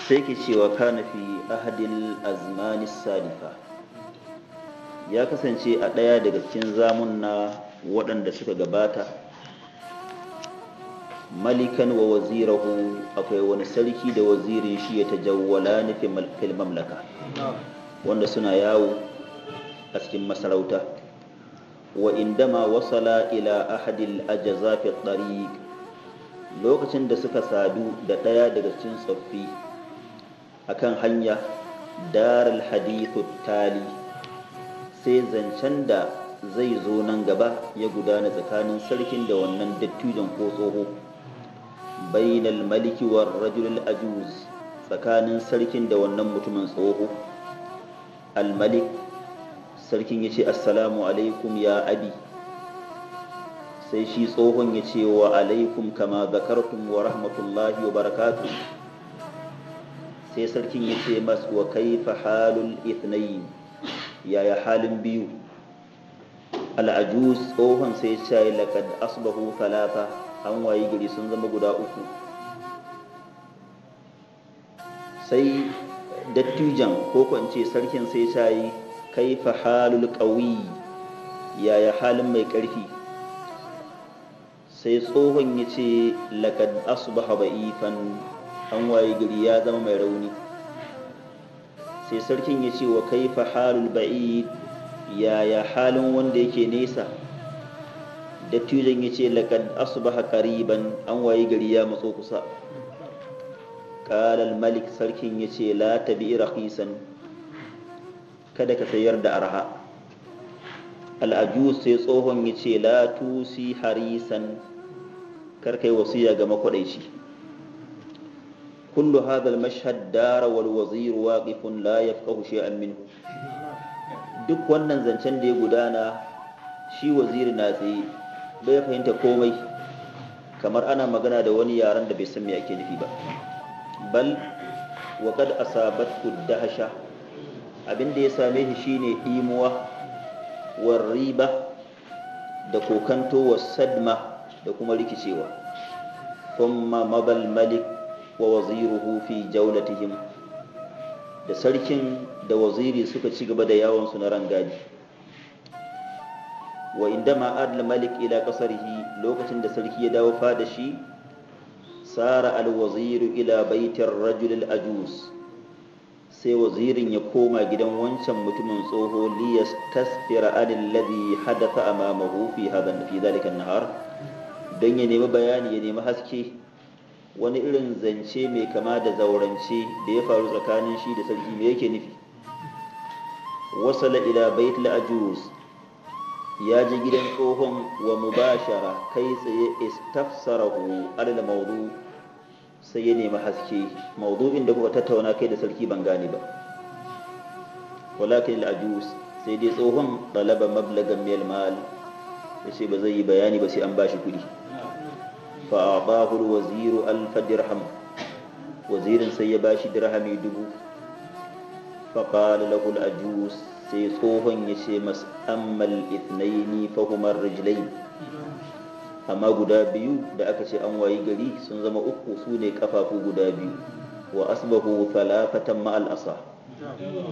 sai ke cewa kana fi ahadil azmani salifa, ya kasance a ɗaya daga cikin zamunna waɗanda suka gabata, malikan wa wazirahu, akwai wani sarki da wazirin shi ya tajawwala fil mamlaka, wanda suna yawo a cikin masarauta. wa indama wasala ila ahadil ajza fi tariq, lokacin da suka sadu da ɗaya daga cikin tsoffi akan hanya, daral hadithu tali, sai zancen da zai zo nan gaba ya gudana tsakanin sarkin da wannan dattijon ko tsoho, bainal maliki war rajul ajuz, tsakanin sarkin da wannan mutumin tsoho. Al-malik, sarkin ya ce assalamu alaikum ya abi, sai shi tsohon ya ce wa alaikum kama zakartum wa rahmatullahi wa barakatuh. Sai sarkin ya ce masu wa kaifa halul ithnain, yaya halin biyu. Al'ajuz, tsohon sai ya ce laqad asbahu thalatha, an wayi gari sun zama guda uku. Sai dattijan ko kwance sarkin sai ya ce kaifa halul qawi, yaya halin mai ƙarfi. Sai tsohon ya ce laqad asbaha ba'ifan, an waye gari ya zama mai rauni. Sai sarkin ya ce wa kaifa halul ba'id, yaya halin wanda yake nesa. Dattijan ya ce laqad asbaha qariban, an waye gari ya matso kusa. Qala al-malik, sarkin ya ce la tabi raqisan, kada ka sayar da arha. Al-ajuz, sai tsohon ya ce la tusi harisan, kar kai wasiya ga makwadaici. kullu hadha al-mashhad dara wal wazir waqifun la yafqahu shay'an minhu, duk wannan zancen da ya gudana shi waziri na tsaye bai fahimta komai, kamar ana magana da wani yaran da bai san me ake nufi ba. Bal wa qad asabathu dahsha, abinda ya same shi shine imuwa, war riba da kokanto, was sadma da kuma rikicewa. thumma mabal malik wa waziruhu fi jawlatihim, da sarkin da waziri suka ci gaba da yawon su na rangadi. wa indama adla malik ila qasrihi, lokacin da sarki ya dawo fada shi, sara al waziru ila baitir rajul al ajuz, sai wazirin ya koma gidan wancan mutumin tsoho, li yastasfira anil ladhi hadatha amamahu fi dhalika an-nahar, don ya nemi bayani, ya nemi haske, wani irin zance mai kama da zaurance da ya faru tsakanin shi da sarki me yake nufi. wasala ila bait al-ajuz, ya ji gidan tsohon, wa mubashara, kai tsaye istafsarahu alal mawdu, sai ya nemi haske, mawdu'in da kuka tattauna kai da sarki ban gane ba. walakin al-ajuz, sai dai tsohon talaba mablagan min al-mal, yace ba zai yi bayani ba sai an bashi kuɗi. فأعطاه الوزير 1000 درهم, وزير سيباشي درهمي 1000. فقال له الأجوز, سيصوهن يشيمس أما الاثنين فهما الرجلين, أما قدا بيو دا أكشي أنواي قلي سنزم أكو سوني كفافو قدا بيو, وأصبحوا 3 مع الأصح,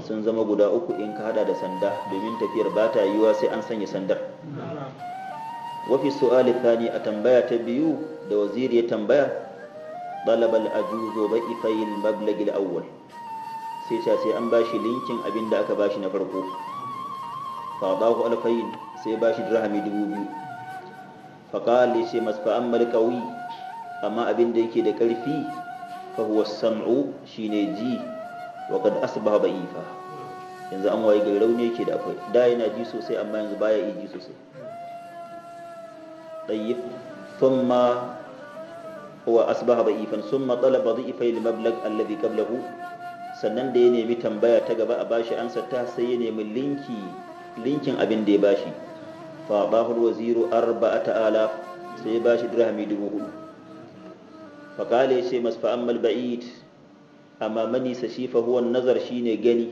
سنزم قدا أكو إنك هذا دا سنده, بمن تفير باتا يواسي أنسان يسندر. وفي السؤال الثاني, أتنبايا تبيو da waziri ya tambaya, talabal ajuzu ba'ifai al-mablag al-awwal, sai an bashi linkin abin da aka bashi na farko. fa dahu alfayn, sai bashi dirhami 2000. fa qala sai masfa amma al-qawi, amma abin da yake da karfi, fa huwa as-sam'u, shine ji, wa qad asbaha ba'ifa, yanzu an waye gari rauni yake da akwai, da yana ji sosai amma yanzu baya ji sosai. طيب ثم هو أصبح ضعيفا ثم طلب ضعيفي المبلغ الذي قبله, sannan da ya nemi tambaya ta gaba a bashi ansa ta, sai ya nemi linkin abin da ya bashi. fa bahul waziru 4000, sai ya bashi dirhami 4000. fa kale yace masfa ammal ba'id, amma mani sa shi fa huwa nazar, shine gani.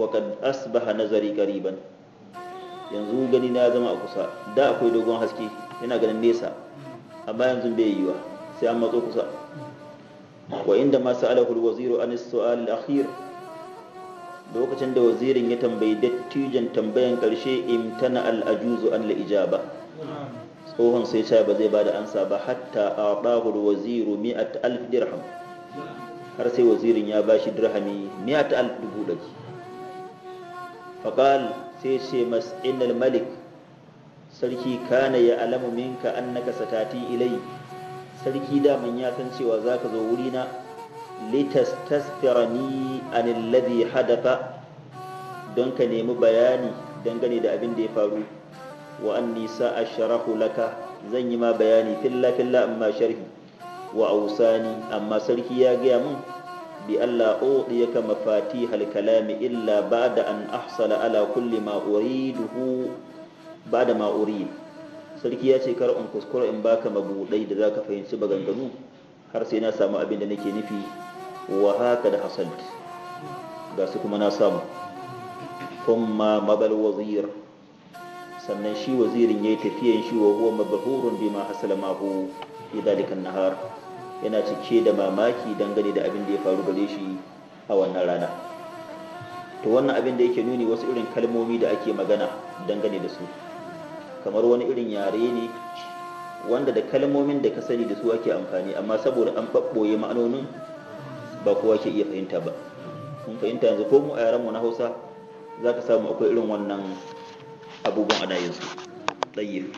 wa kad asbaha nazari qariban, yanzu gani na zama a kusa, da akwai dogon haske yana ganin nesa, amma yanzu bai yiwa sai an matso kusa. wa inda ma sa'alahu al-waziru an as-su'al al-akhir lokacin da wazirin ya tambayi dattijan tambayan karshe imtana al-ajuzu an al-ijaba tsohon sai ya ba zai bada ansa ba hatta a'tahu al-waziru 100,000 dirham har sai wazirin ya bashi dirhami 100,000 dubu ɗari faqal sai ce mas'inal malik sarki kana ya alamu minka annaka satati ilai sarki daman ya san cewa zaka zo wurina litastasfirani anil ladhi hadatha don ka nemi bayani dangane da abin da ya faru wa anni sa'ashrahu laka zan yi ma bayani filla amma sharhi wa ausani amma sarki ya gaya mun bi Allah udiyaka mafatihal kalami illa ba'da an ahsala ala kulli ma uriduhu ba'da ma urid sarki ya ce kar in kuskura in baka mabudai da zaka fahimci baganganu har sai na samu abin da nake nufi wa haka da hasalt ga su kuma na samu kuma mabal wazir sannan shi wazirin yayi tafiyan shi wa huwa mabhurun bima hasala mahu fi dalika nahar yana cike da mamaki dangane da abin da ya faru gare shi a wannan rana to wannan abin da yake nuni wasu irin kalmomi da ake magana dangane da su kamar wani irin yare ne wanda da kalmomin da ka sani da su ake amfani amma saboda an ɓaɓɓoye ma'anonin ba kowa ke iya fahimta ba kun fahimta yanzu ko mu a yarenmu na Hausa za ka samu akwai irin wannan abubuwan ana yin su ɗayyif